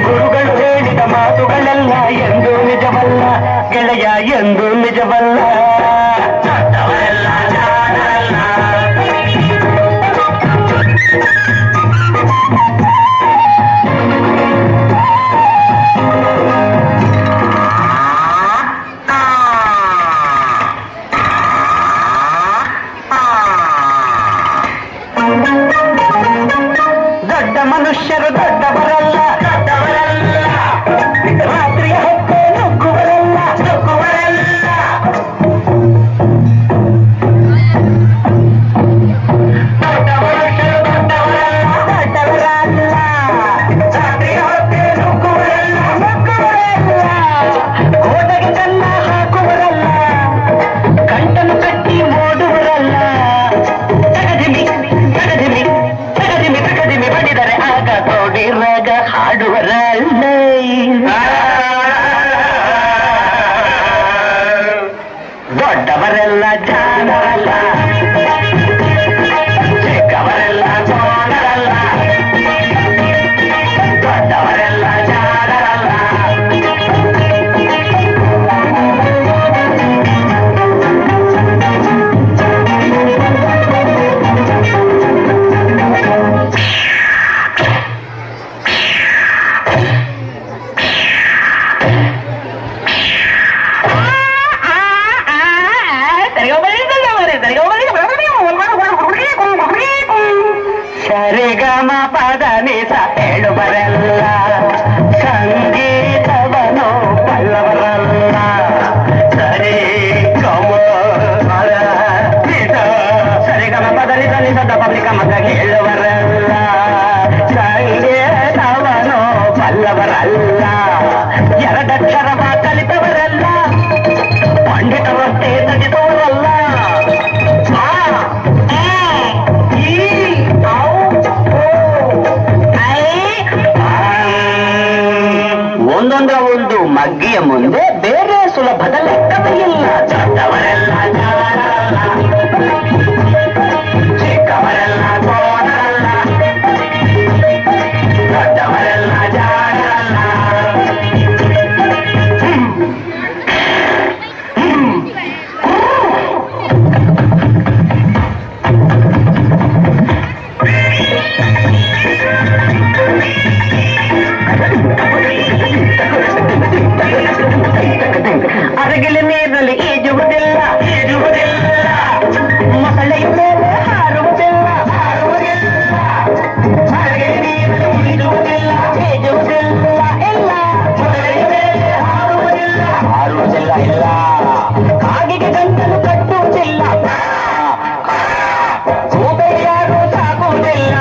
ಗುರುಗಳು ಹೇಳಿದ ಮಾತುಗಳೆಲ್ಲ ಎಂದು ನಿಜವಲ್ಲ ಗೆಳೆಯ, ಎಂದು ನಿಜವಲ್ಲ. ದೊಡ್ಡ ಮನುಷ್ಯರು ದೊಡ್ಡವರಲ್ಲ, ರಾತ್ರಿಯ ಹೊತ್ತೆ ನುಗ್ಗುವರಲ್ಲ. ದೊಡ್ಡ ಮನುಷ್ಯರು ದೊಡ್ಡವರಲ್ಲ, ರಾತ್ರಿಯ ಹೊತ್ತೆ ನುಗ್ಗುವರಲ್ಲ. ಕೋಟೆಗೆ ಕನ್ನ ಹಾಕುವರಲ್ಲ, ಕಂಟನು ಕಟ್ಟಿ ಓಡುವರಲ್ಲ. ತಗದಿಮಿ ಬಡಿದರೆ ಆಗ ತೋಡಿರಾಗ ಹಾಡುವರಲ್ಲ. ದೊಡ್ಡವರೆಲ್ಲ ಜಾಣರಲ್ಲ, ಚಿಕ್ಕವರೆಲ್ಲ ಸೋಣರಲ್ಲ. ದೊಡ್ಡವರೆಲ್ಲ ಜಾಣರಲ್ಲ. ಸರಿಗಮ ಪದ ನಿಸ ಹೇಳುವರಲ್ಲ, ಸಂಗೀತವನು ಬಲ್ಲವರಲ್ಲ. ಸರಿ ಸರಿಗಮ ಪದ ನಿಸ ನಿಸದ ಪಬ್ಲಿಕ ಮತ ಹೇಳುವರಲ್ಲ, ಸಂಗೀತವನು ಬಲ್ಲವರಲ್ಲ. ಎರಡಕ್ಷರವ ಕಲಿತವರಲ್ಲ, ಪಂಡಿತರಷ್ಟೇ ತಗಿತವರಲ್ಲ. ಒಂದೊಂದರ ಒಂದು ಮಗ್ಗಿಯ ಮುಂದೆ ಬೇರೆ ಸುಲಭದ ಲೆಕ್ಕವೇ ಇಲ್ಲ. ದೊಡ್ಡವರೆಲ್ಲ ಜಾಣರಲ್ಲ, ಚಿಕ್ಕವರೆಲ್ಲ ಸೋಣರಲ್ಲ. ದೊಡ್ಡವರೆಲ್ಲ ಜಾಣರಲ್ಲ. ಅರಗಿಲ ನೀರಲ್ಲಿ ಈಜುವುದಿಲ್ಲ, ಮೊಸಳೆಯ ಮೇಲೆ ಹಾರುವುದಿಲ್ಲ. ಅರಗಿಲ ನೀರಲ್ಲಿ ಈಜುವುದಿಲ್ಲ, ಇಲ್ಲ. ಮೊಸಳೆಯ ಮೇಲೆ ಹಾರುವುದಿಲ್ಲ, ಇಲ್ಲ. ಕಾಗಿಗೆ ಗಂಟಲು ಕಟ್ಟುವುದಿಲ್ಲ, ಗೂಬೆಗೆ ಯಾರು ಸಾಕುವುದಿಲ್ಲ.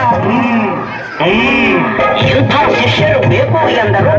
ಇಂಥ ಶಿಷ್ಯರು ಬೇಕು ಎಂದರು.